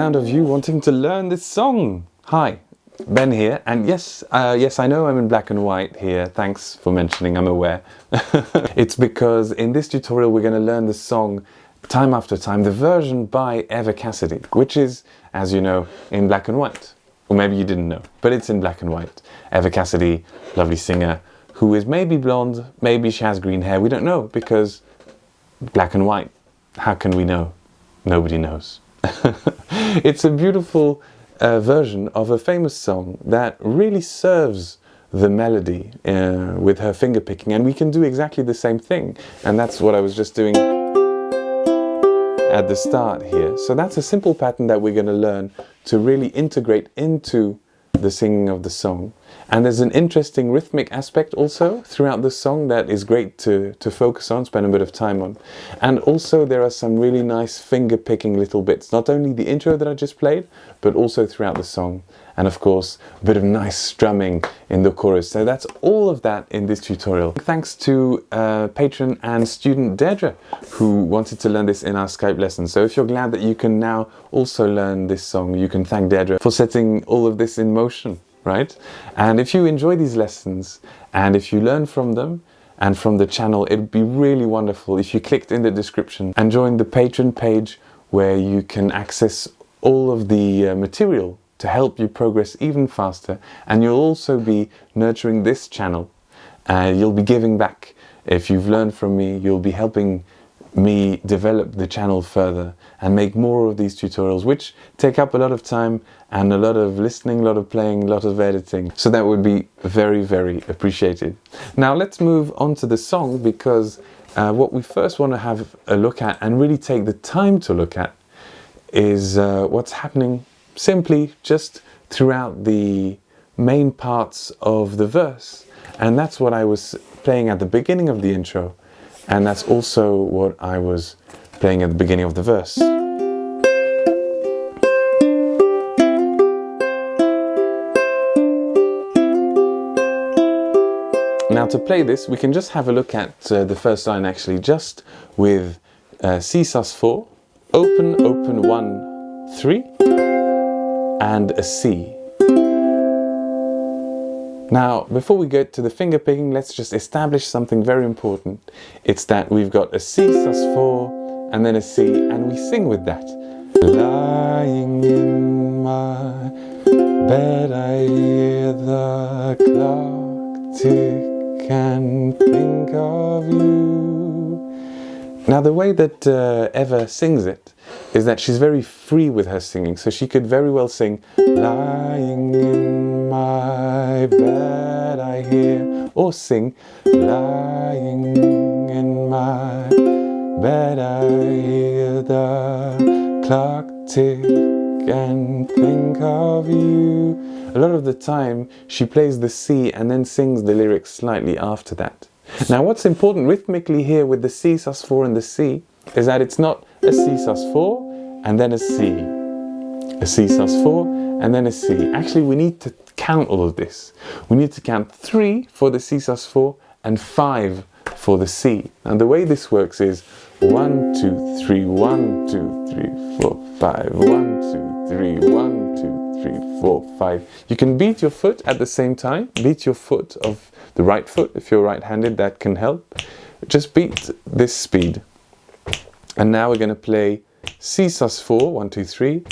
amount of you wanting to learn this song. Hi, Ben here, and yes, I know I'm in black and white here. Thanks for mentioning, I'm aware. It's because in this tutorial we're going to learn the song time after time, the version by Eva Cassidy, which is, as you know, in black and white. Or maybe you didn't know, but it's in black and white. Eva Cassidy, lovely singer, who is maybe blonde, maybe she has green hair, we don't know, because black and white, how can we know? Nobody knows. It's a beautiful version of a famous song that really serves the melody with her finger picking, and we can do exactly the same thing, and that's what I was just doing at the start here. So that's a simple pattern that we're going to learn to really integrate into the singing of the song. And there's an interesting rhythmic aspect also throughout the song that is great to focus on, spend a bit of time on. And also there are some really nice finger picking little bits, not only the intro that I just played, but also throughout the song. And of course, a bit of nice strumming in the chorus. So that's all of that in this tutorial. Thanks to patron and student Deirdre, who wanted to learn this in our Skype lesson. So if you're glad that you can now also learn this song, you can thank Deirdre for setting all of this in motion, right? And if you enjoy these lessons, and if you learn from them, and from the channel, it would be really wonderful if you clicked in the description and joined the patron page where you can access all of the material to help you progress even faster, and you'll also be nurturing this channel. You'll be giving back. If you've learned from me, you'll be helping me develop the channel further and make more of these tutorials, which take up a lot of time and a lot of listening, a lot of playing, a lot of editing. So that would be very, very appreciated. Now let's move on to the song, because what we first want to have a look at and really take the time to look at is what's happening simply just throughout the main parts of the verse. And that's what I was playing at the beginning of the intro, and that's also what I was playing at the beginning of the verse. Now to play this, we can just have a look at the first line actually, just with C sus4, open, open, 1, 3, and a C. Now, before we get to the finger picking, let's just establish something very important. It's that we've got a C sus4 and then a C, and we sing with that. Lying in my bed, I hear the clock tick and think of you. Now, the way that Eva sings it is that she's very free with her singing, so she could very well sing lying in my bed I hear, or sing lying in my bed I hear the clock tick and think of you. A lot of the time she plays the C and then sings the lyrics slightly after that. Now what's important rhythmically here with the C sus4 and the C is that it's not a C sus4 and then a C sus4 and then a C. Actually, we need to count all of this. We need to count 3 for the C sus4 and 5 for the C. And the way this works is 1, 2, 3, 1, 2, 3, 4, 5, 1, 2, 3, 1, 2, 3, 4, 5. You can beat your foot at the same time. Beat your foot of the right foot if you're right-handed, that can help. Just beat this speed. And now we're going to play C sus4, 1, 2, 3,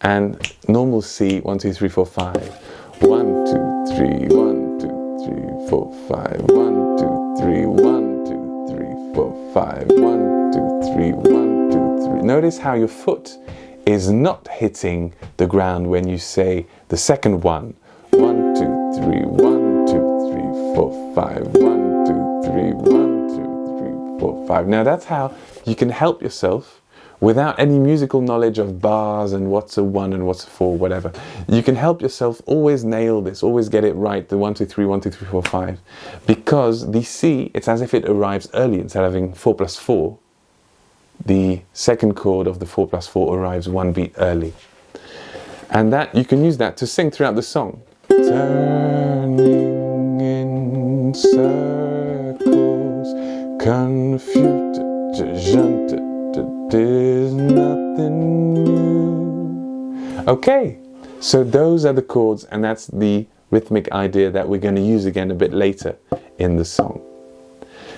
and normal C, 1, 2, 3, 4, 5. 1, 2, 3, 1, 2, 3, 4, 5. 1, 2, 3, 1, 2, 3, 4, 5. 1, 2, 3, 1, 2, 3. Notice how your foot is not hitting the ground when you say the second one. 1, 2, 3, 1, 2, 3, 4, 5. 1, 2, 3, 1, 2, 3, 4, 5. Now that's how you can help yourself without any musical knowledge of bars and what's a 1 and what's a 4, whatever. You can help yourself always nail this, always get it right, the 1, 2, 3, 1, 2, 3, 4, 5. Because the C, it's as if it arrives early. Instead of having 4 plus 4, the second chord of the 4 plus 4 arrives 1 beat early. And that you can use that to sing throughout the song. Turning in circles, confused, is nothing new. Okay, so those are the chords, and that's the rhythmic idea that we're going to use again a bit later in the song.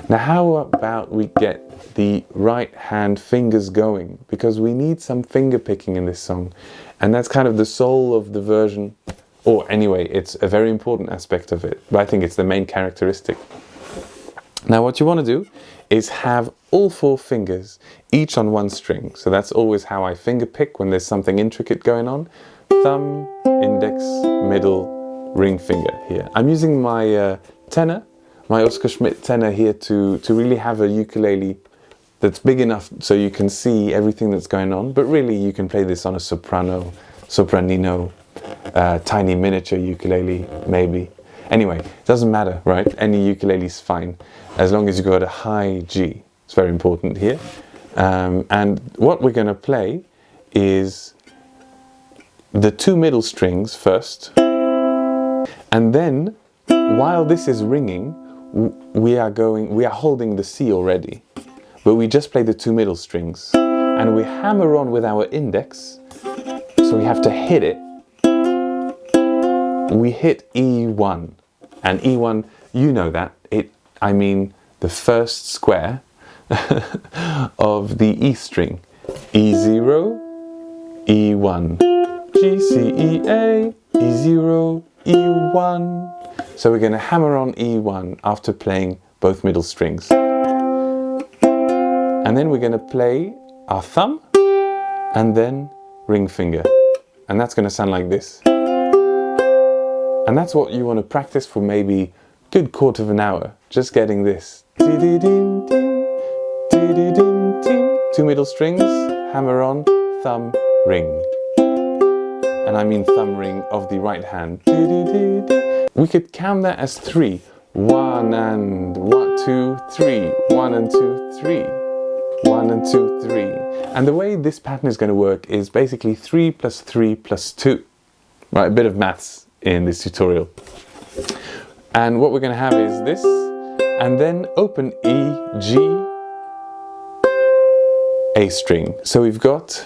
Now how about we get the right hand fingers going, because we need some finger picking in this song, and that's kind of the soul of the version, or anyway, it's a very important aspect of it, but I think it's the main characteristic. Now what you want to do is have all 4 fingers each on one string, so that's always how I finger pick when there's something intricate going on. Thumb, index, middle, ring finger here. I'm using my tenor, my Oscar Schmidt tenor here to really have a ukulele that's big enough so you can see everything that's going on, but really you can play this on a soprano, sopranino, tiny miniature ukulele maybe. Anyway, it doesn't matter, right? Any ukulele's fine, as long as you got a high G. It's very important here. And what we're going to play is the 2 middle strings first, and then while this is ringing, we are holding the C already, but we just play the 2 middle strings, and we hammer on with our index, so we have to hit it. We hit E1, and E1, you know that, I mean the first square of the E string. E0, E1, G, C, E, A, E0, E1. So we're going to hammer on E1 after playing both middle strings. And then we're going to play our thumb and then ring finger. And that's going to sound like this. And that's what you want to practice for maybe a good quarter of an hour. Just getting this. 2 middle strings, hammer on, thumb, ring. And I mean thumb ring of the right hand. We could count that as 3. 1 and 1, 2, 3. 1 and 2, 3. 1 and 2, 3. And the way this pattern is going to work is basically 3 plus 3 plus 2. Right, a bit of maths in this tutorial. And what we're going to have is this, and then open E, G, A string. So we've got,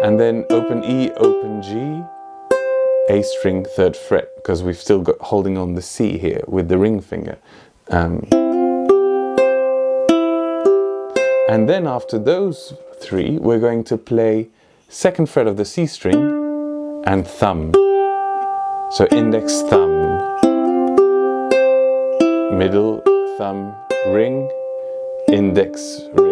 and then open E, open G, A string, 3rd fret, because we've still got holding on the C here with the ring finger. And then after those 3, we're going to play 2nd fret of the C string and thumb. So index, thumb, middle, thumb, ring, index, ring.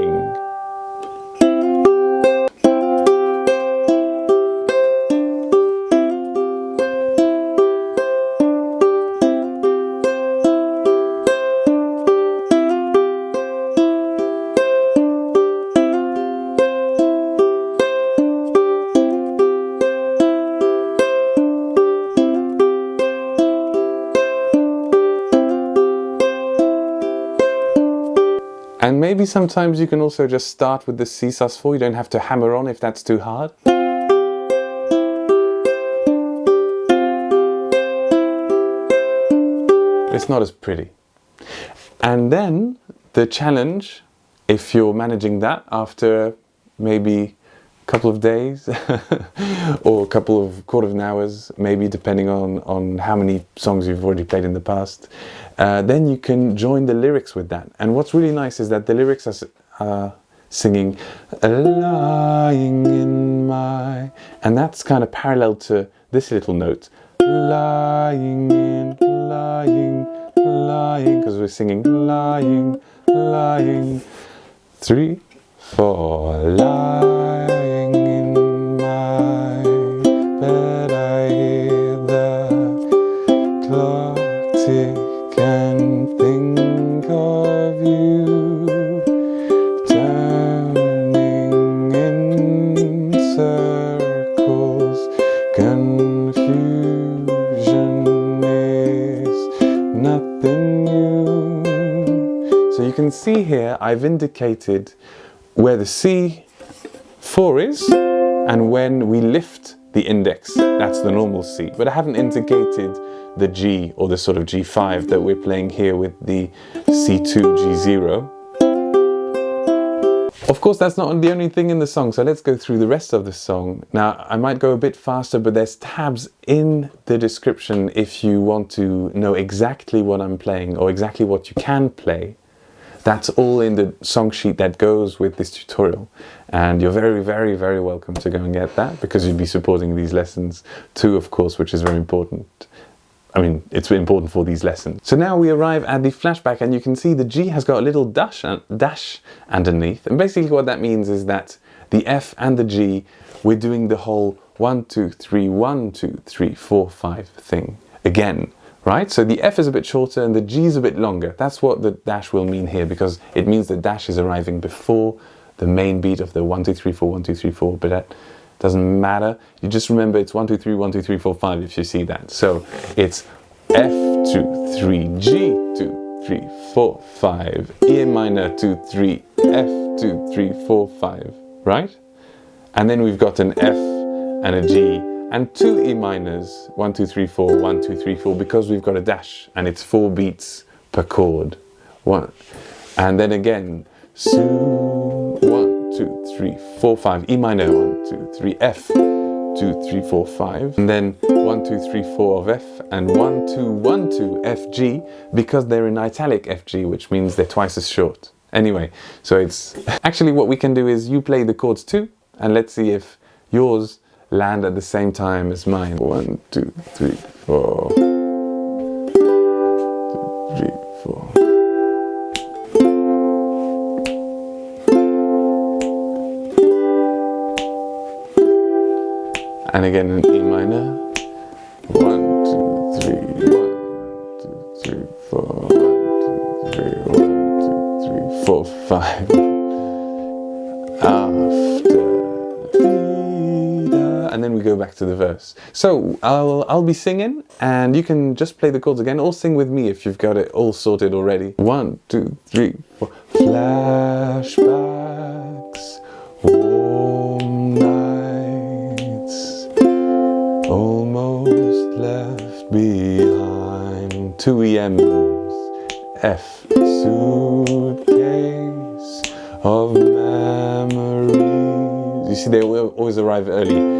And maybe sometimes you can also just start with the C sus4, you don't have to hammer on if that's too hard. It's not as pretty. And then the challenge, if you're managing that after maybe a couple of days or a couple of quarter of an hours, maybe depending on how many songs you've already played in the past, then you can join the lyrics with that. And what's really nice is that the lyrics are singing lying in my, and that's kind of parallel to this little note, lying in, lying, lying, because we're singing lying, lying. 3, 4, lying in my bed, I hear the clock tick and think of you, turning in circles. Confusion is nothing new. So you can see here I've indicated where the C4 is and when we lift the index, that's the normal C, but I haven't indicated the G or the sort of G5 that we're playing here with the C2, G0. Of course, that's not the only thing in the song, so let's go through the rest of the song. Now, I might go a bit faster, but there's tabs in the description if you want to know exactly what I'm playing or exactly what you can play. That's all in the song sheet that goes with this tutorial. And you're very, very, very welcome to go and get that, because you'd be supporting these lessons too, of course, which is very important. I mean, it's important for these lessons. So now we arrive at the flashback, and you can see the G has got a little dash underneath. And basically what that means is that the F and the G, we're doing the whole 1, 2, 3, 1, 2, 3, 4, 5 thing again, right? So the F is a bit shorter and the G is a bit longer. That's what the dash will mean here, because it means the dash is arriving before the main beat of the 1, 2, 3, 4, 1, 2, 3, 4, but that doesn't matter. You just remember it's 1, 2, 3, 1, 2, 3, 4, 5 if you see that. So it's F, 2, 3, G, 2, 3, 4, 5, E minor, 2, 3, F, 2, 3, 4, 5, right? And then we've got an F and a G and 2 E minors, 1, 2, 3, 4, 1, 2, 3, 4, because we've got a dash and it's 4 beats per chord. One, and then again, so 1, 2, 3, 4, 5, E minor, 1, 2, 3, F, 2, 3, 4, 5, and then 1, 2, 3, 4 of F, and 1, 2, 1, 2 F, G, because they're in italic F, G, which means they're twice as short. Anyway, so it's actually what we can do is you play the chords too, and let's see if yours land at the same time as mine. 1, 2, 3, 4. 2, 3, 4. And again in E minor. 1, 2, 3, 1, 2, 3, 4, 1, 2, 3, 1, 2, 3, 4, 5. After, and then we go back to the verse. So I'll be singing, and you can just play the chords again, or sing with me if you've got it all sorted already. 1, 2, 3, 4. Flashbacks, warm nights, almost left behind. 2 EMs, F, suitcase of memories. You see, they will always arrive early.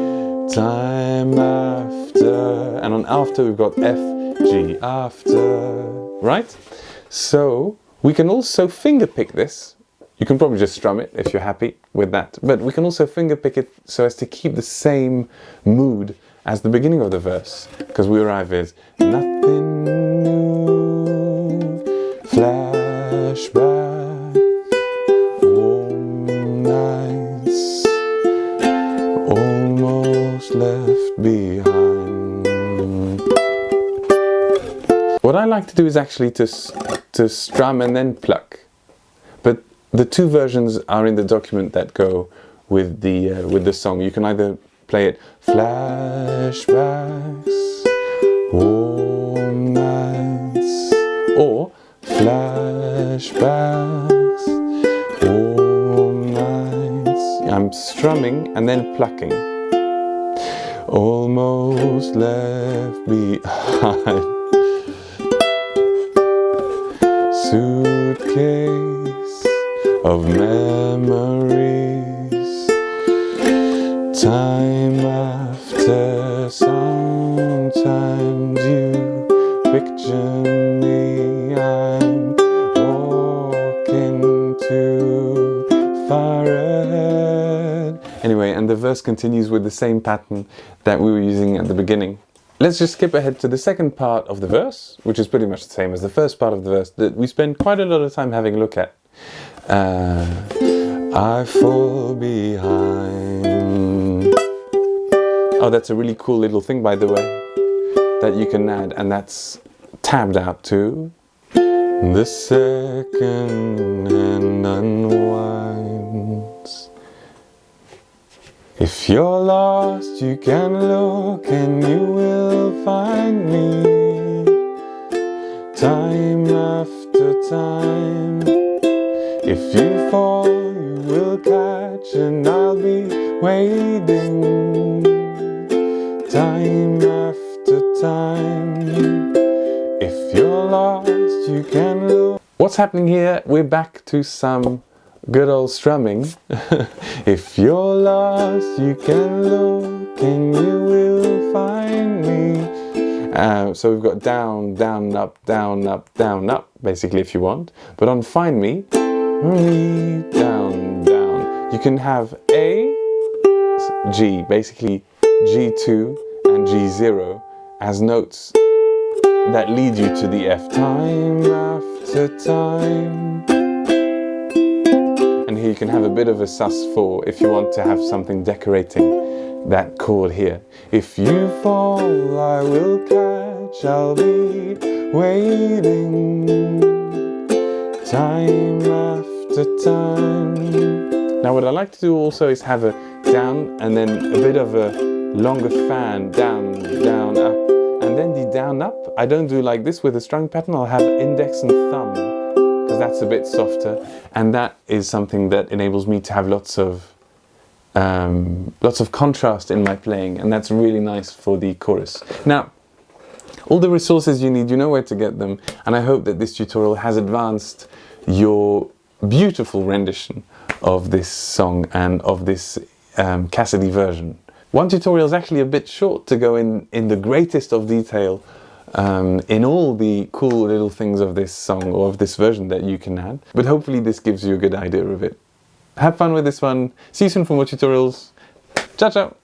Time after, and on after we've got F, G, after, right? So we can also finger pick this. You can probably just strum it if you're happy with that, but we can also finger pick it so as to keep the same mood as the beginning of the verse, because we arrive as nothing new, flashback, warm nights, almost left behind. What I like to do is actually to strum and then pluck, but the two versions are in the document that go with the song. You can either play it flashbacks, warm nights, or flashbacks, warm nights. I'm strumming and then plucking. Almost left behind. Suitcase of memories. Time after, sometimes you picture me. I'm walking too far ahead. Anyway, and the verse continues with the same pattern that we were using at the beginning. Let's just skip ahead to the second part of the verse, which is pretty much the same as the first part of the verse that we spend quite a lot of time having a look at. I fall behind. Oh, that's a really cool little thing, by the way, that you can add, and that's tabbed out to the second hand unwinds. If you're lost, you can look and you will find me. Time after time. If you fall, you will catch and I'll be waiting. Time after time. If you're lost, you can look. What's happening here? We're back to some good old strumming. If you're lost, you can look and you will find me. So we've got down, down, up, down, up, down, up, basically, if you want. But on find me, down, down. You can have A, G, basically G2 and G0 as notes that lead you to the F time after time. And here you can have a bit of a sus4 if you want to have something decorating that chord here. If you fall, I will catch, I'll be waiting, time after time. Now what I like to do also is have a down and then a bit of a longer fan, down, down, up, and then the down, up. I don't do like this with a strum pattern. I'll have index and thumb, because that's a bit softer, and that is something that enables me to have lots of contrast in my playing, and that's really nice for the chorus. Now, all the resources you need, you know where to get them, and I hope that this tutorial has advanced your beautiful rendition of this song and of this Cassidy version. One tutorial is actually a bit short to go in the greatest of detail in all the cool little things of this song or of this version that you can add, but hopefully this gives you a good idea of it. Have fun with this one. See you soon for more tutorials. Ciao, ciao!